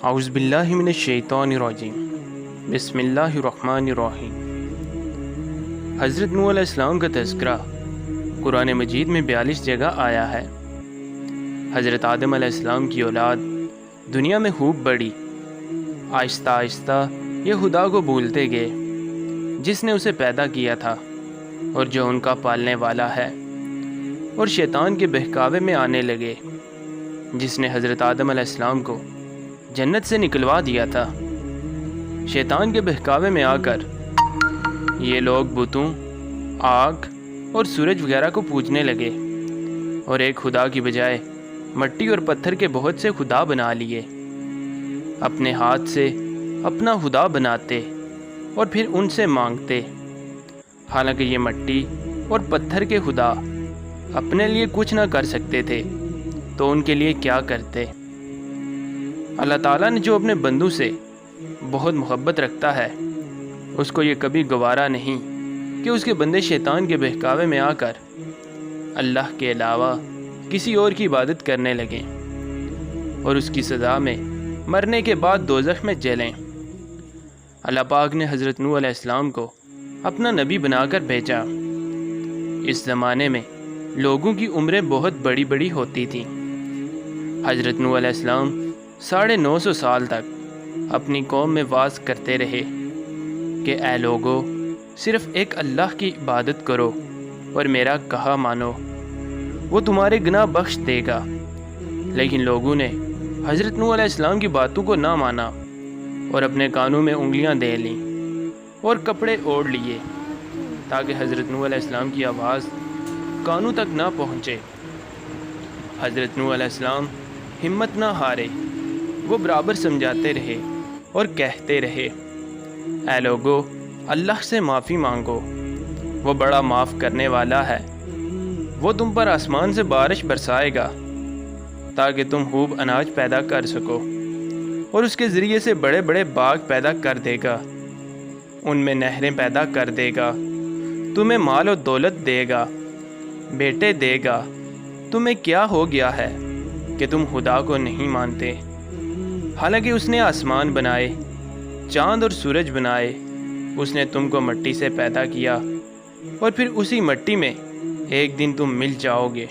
اعوذ باللہ من الشیطان الرجیم بسم اللہ الرحمن الرحیم۔ حضرت نوح علیہ السلام کا تذکرہ قرآن مجید میں 42 جگہ آیا ہے۔ حضرت آدم علیہ السلام کی اولاد دنیا میں خوب بڑھی، آہستہ آہستہ یہ خدا کو بھولتے گئے جس نے اسے پیدا کیا تھا اور جو ان کا پالنے والا ہے، اور شیطان کے بہکاوے میں آنے لگے جس نے حضرت آدم علیہ السلام کو جنت سے نکلوا دیا تھا۔ شیطان کے بہکاوے میں آ کر یہ لوگ بتوں، آگ اور سورج وغیرہ کو پوجنے لگے اور ایک خدا کی بجائے مٹی اور پتھر کے بہت سے خدا بنا لیے، اپنے ہاتھ سے اپنا خدا بناتے اور پھر ان سے مانگتے، حالانکہ یہ مٹی اور پتھر کے خدا اپنے لیے کچھ نہ کر سکتے تھے تو ان کے لیے کیا کرتے۔ اللہ تعالیٰ نے جو اپنے بندوں سے بہت محبت رکھتا ہے، اس کو یہ کبھی گوارا نہیں کہ اس کے بندے شیطان کے بہکاوے میں آ کر اللہ کے علاوہ کسی اور کی عبادت کرنے لگیں اور اس کی سزا میں مرنے کے بعد دوزخ میں جلیں۔ اللہ پاک نے حضرت نوح علیہ السلام کو اپنا نبی بنا کر بھیجا۔ اس زمانے میں لوگوں کی عمریں بہت بڑی بڑی ہوتی تھیں۔ حضرت نوح علیہ السلام 950 سال تک اپنی قوم میں واعظ کرتے رہے کہ اے لوگو، صرف ایک اللہ کی عبادت کرو اور میرا کہا مانو، وہ تمہارے گناہ بخش دے گا۔ لیکن لوگوں نے حضرت نوح علیہ السلام کی باتوں کو نہ مانا اور اپنے کانوں میں انگلیاں دے لیں اور کپڑے اوڑھ لیے تاکہ حضرت نوح علیہ السلام کی آواز کانوں تک نہ پہنچے۔ حضرت نوح علیہ السلام ہمت نہ ہارے، وہ برابر سمجھاتے رہے اور کہتے رہے، اے لوگو، اللہ سے معافی مانگو، وہ بڑا معاف کرنے والا ہے، وہ تم پر آسمان سے بارش برسائے گا تاکہ تم خوب اناج پیدا کر سکو، اور اس کے ذریعے سے بڑے بڑے باغ پیدا کر دے گا، ان میں نہریں پیدا کر دے گا، تمہیں مال و دولت دے گا، بیٹے دے گا۔ تمہیں کیا ہو گیا ہے کہ تم خدا کو نہیں مانتے، حالانکہ اس نے آسمان بنائے، چاند اور سورج بنائے، اس نے تم کو مٹی سے پیدا کیا اور پھر اسی مٹی میں ایک دن تم مل جاؤ گے،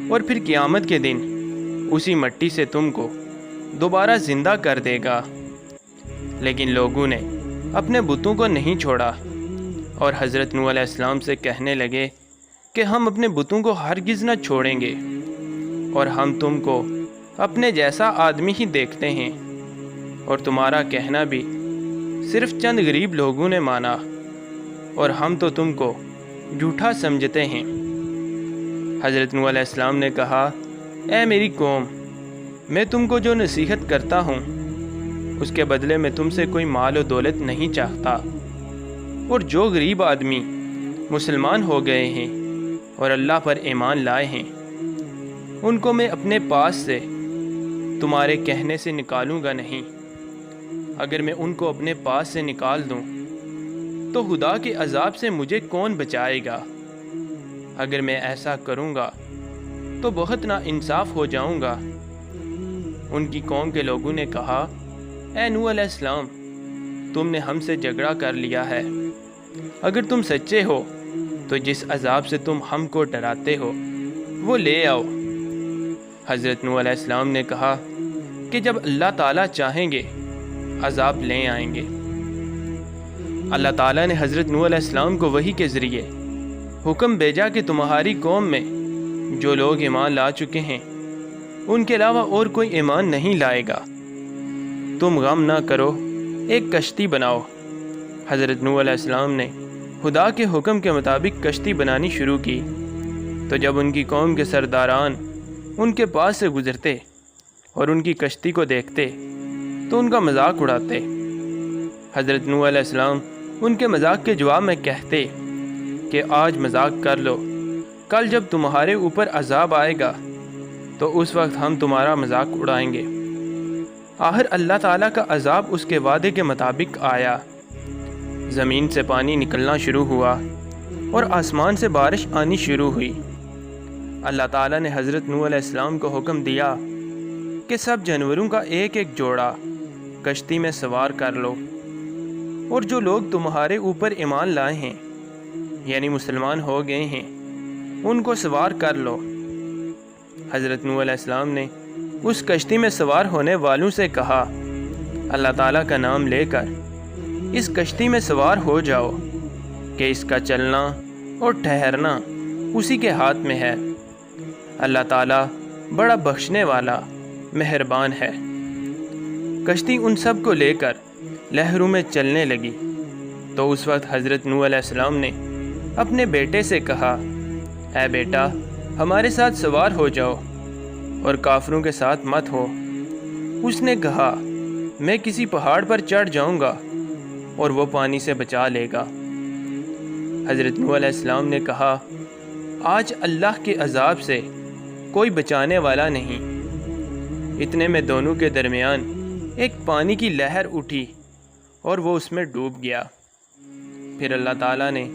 اور پھر قیامت کے دن اسی مٹی سے تم کو دوبارہ زندہ کر دے گا۔ لیکن لوگوں نے اپنے بتوں کو نہیں چھوڑا اور حضرت نوح علیہ السلام سے کہنے لگے کہ ہم اپنے بتوں کو ہرگز نہ چھوڑیں گے، اور ہم تم کو اپنے جیسا آدمی ہی دیکھتے ہیں، اور تمہارا کہنا بھی صرف چند غریب لوگوں نے مانا، اور ہم تو تم کو جھوٹا سمجھتے ہیں۔ حضرت نوح علیہ السلام نے کہا، اے میری قوم، میں تم کو جو نصیحت کرتا ہوں اس کے بدلے میں تم سے کوئی مال و دولت نہیں چاہتا، اور جو غریب آدمی مسلمان ہو گئے ہیں اور اللہ پر ایمان لائے ہیں، ان کو میں اپنے پاس سے تمہارے کہنے سے نکالوں گا نہیں۔ اگر میں ان کو اپنے پاس سے نکال دوں تو خدا کے عذاب سے مجھے کون بچائے گا؟ اگر میں ایسا کروں گا تو بہت نا انصاف ہو جاؤں گا۔ ان کی قوم کے لوگوں نے کہا، اے نوح علیہ السلام، تم نے ہم سے جھگڑا کر لیا ہے، اگر تم سچے ہو تو جس عذاب سے تم ہم کو ڈراتے ہو وہ لے آؤ۔ حضرت نوح علیہ السلام نے کہا کہ جب اللہ تعالیٰ چاہیں گے عذاب لے آئیں گے۔ اللہ تعالیٰ نے حضرت نوح علیہ السلام کو وحی کے ذریعے حکم بھیجا کہ تمہاری قوم میں جو لوگ ایمان لا چکے ہیں ان کے علاوہ اور کوئی ایمان نہیں لائے گا، تم غم نہ کرو، ایک کشتی بناؤ۔ حضرت نوح علیہ السلام نے خدا کے حکم کے مطابق کشتی بنانی شروع کی، تو جب ان کی قوم کے سرداران ان کے پاس سے گزرتے اور ان کی کشتی کو دیکھتے تو ان کا مذاق اڑاتے۔ حضرت نوح علیہ السلام ان کے مذاق کے جواب میں کہتے کہ آج مذاق کر لو، کل جب تمہارے اوپر عذاب آئے گا تو اس وقت ہم تمہارا مذاق اڑائیں گے۔ آخر اللہ تعالیٰ کا عذاب اس کے وعدے کے مطابق آیا، زمین سے پانی نکلنا شروع ہوا اور آسمان سے بارش آنی شروع ہوئی۔ اللہ تعالیٰ نے حضرت نوح علیہ السلام کو حکم دیا کہ سب جانوروں کا ایک ایک جوڑا کشتی میں سوار کر لو، اور جو لوگ تمہارے اوپر ایمان لائے ہیں یعنی مسلمان ہو گئے ہیں ان کو سوار کر لو۔ حضرت نوح علیہ السلام نے اس کشتی میں سوار ہونے والوں سے کہا، اللہ تعالیٰ کا نام لے کر اس کشتی میں سوار ہو جاؤ کہ اس کا چلنا اور ٹھہرنا اسی کے ہاتھ میں ہے۔ اللہ تعالیٰ بڑا بخشنے والا مہربان ہے۔ کشتی ان سب کو لے کر لہروں میں چلنے لگی تو اس وقت حضرت نوح علیہ السلام نے اپنے بیٹے سے کہا، اے بیٹا ہمارے ساتھ سوار ہو جاؤ اور کافروں کے ساتھ مت ہو۔ اس نے کہا، میں کسی پہاڑ پر چڑھ جاؤں گا اور وہ پانی سے بچا لے گا۔ حضرت نوح علیہ السلام نے کہا، آج اللہ کے عذاب سے کوئی بچانے والا نہیں۔ اتنے میں دونوں کے درمیان ایک پانی کی لہر اٹھی اور وہ اس میں ڈوب گیا۔ پھر اللہ تعالیٰ نے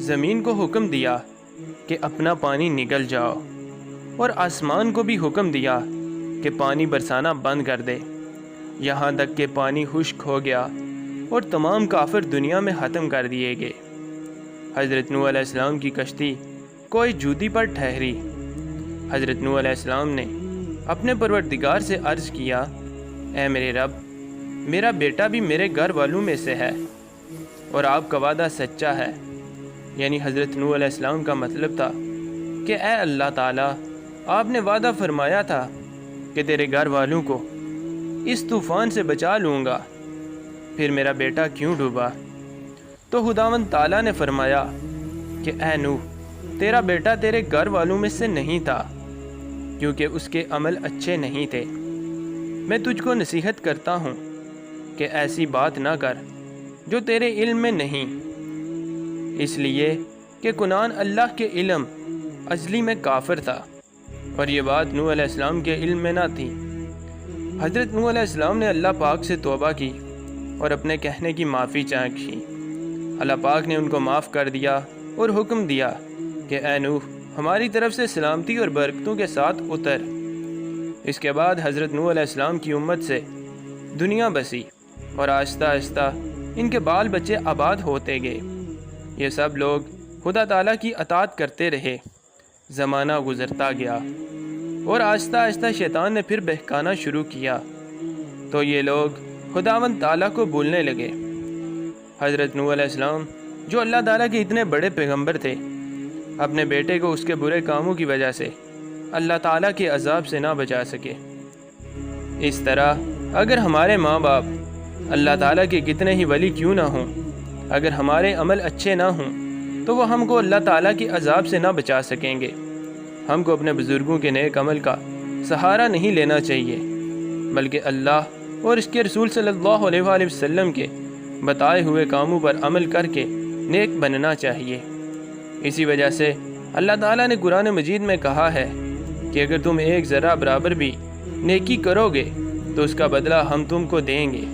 زمین کو حکم دیا کہ اپنا پانی نگل جاؤ، اور آسمان کو بھی حکم دیا کہ پانی برسانا بند کر دے، یہاں تک کہ پانی خشک ہو گیا اور تمام کافر دنیا میں ختم کر دیے گئے۔ حضرت نوح علیہ السلام کی کشتی کوئی جودی پر ٹھہری۔ حضرت نوح علیہ السلام نے اپنے پروردگار سے عرض کیا، اے میرے رب، میرا بیٹا بھی میرے گھر والوں میں سے ہے اور آپ کا وعدہ سچا ہے۔ یعنی حضرت نوح علیہ السلام کا مطلب تھا کہ اے اللہ تعالیٰ، آپ نے وعدہ فرمایا تھا کہ تیرے گھر والوں کو اس طوفان سے بچا لوں گا، پھر میرا بیٹا کیوں ڈوبا؟ تو خداوند تعالیٰ نے فرمایا کہ اے نوح، تیرا بیٹا تیرے گھر والوں میں سے نہیں تھا کیونکہ اس کے عمل اچھے نہیں تھے۔ میں تجھ کو نصیحت کرتا ہوں کہ ایسی بات نہ کر جو تیرے علم میں نہیں، اس لیے کہ کنعان اللہ کے علم ازلی میں کافر تھا اور یہ بات نوح علیہ السلام کے علم میں نہ تھی۔ حضرت نوح علیہ السلام نے اللہ پاک سے توبہ کی اور اپنے کہنے کی معافی چاہی۔ اللہ پاک نے ان کو معاف کر دیا اور حکم دیا کہ اے نوح، ہماری طرف سے سلامتی اور برکتوں کے ساتھ اتر۔ اس کے بعد حضرت نوح علیہ السلام کی امت سے دنیا بسی اور آہستہ آہستہ ان کے بال بچے آباد ہوتے گئے۔ یہ سب لوگ خدا تعالیٰ کی اطاعت کرتے رہے۔ زمانہ گزرتا گیا اور آہستہ آہستہ شیطان نے پھر بہکانا شروع کیا تو یہ لوگ خداوند تعالیٰ کو بھولنے لگے۔ حضرت نوح علیہ السلام جو اللہ تعالیٰ کے اتنے بڑے پیغمبر تھے، اپنے بیٹے کو اس کے برے کاموں کی وجہ سے اللہ تعالیٰ کے عذاب سے نہ بچا سکے۔ اس طرح اگر ہمارے ماں باپ اللہ تعالیٰ کے کتنے ہی ولی کیوں نہ ہوں، اگر ہمارے عمل اچھے نہ ہوں تو وہ ہم کو اللہ تعالیٰ کے عذاب سے نہ بچا سکیں گے۔ ہم کو اپنے بزرگوں کے نیک عمل کا سہارا نہیں لینا چاہیے، بلکہ اللہ اور اس کے رسول صلی اللہ علیہ وآلہ وسلم کے بتائے ہوئے کاموں پر عمل کر کے نیک بننا چاہیے۔ اسی وجہ سے اللہ تعالیٰ نے قرآن مجید میں کہا ہے کہ اگر تم ایک ذرہ برابر بھی نیکی کرو گے تو اس کا بدلہ ہم تم کو دیں گے،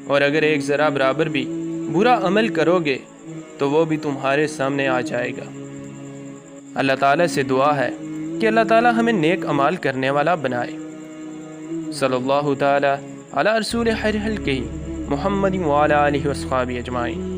اور اگر ایک ذرہ برابر بھی برا عمل کرو گے تو وہ بھی تمہارے سامنے آ جائے گا۔ اللہ تعالیٰ سے دعا ہے کہ اللہ تعالیٰ ہمیں نیک اعمال کرنے والا بنائے۔ صلی اللہ تعالیٰ علی رسول خیر خلقہ محمد وعلی آلہ وصحبہ اجمعین۔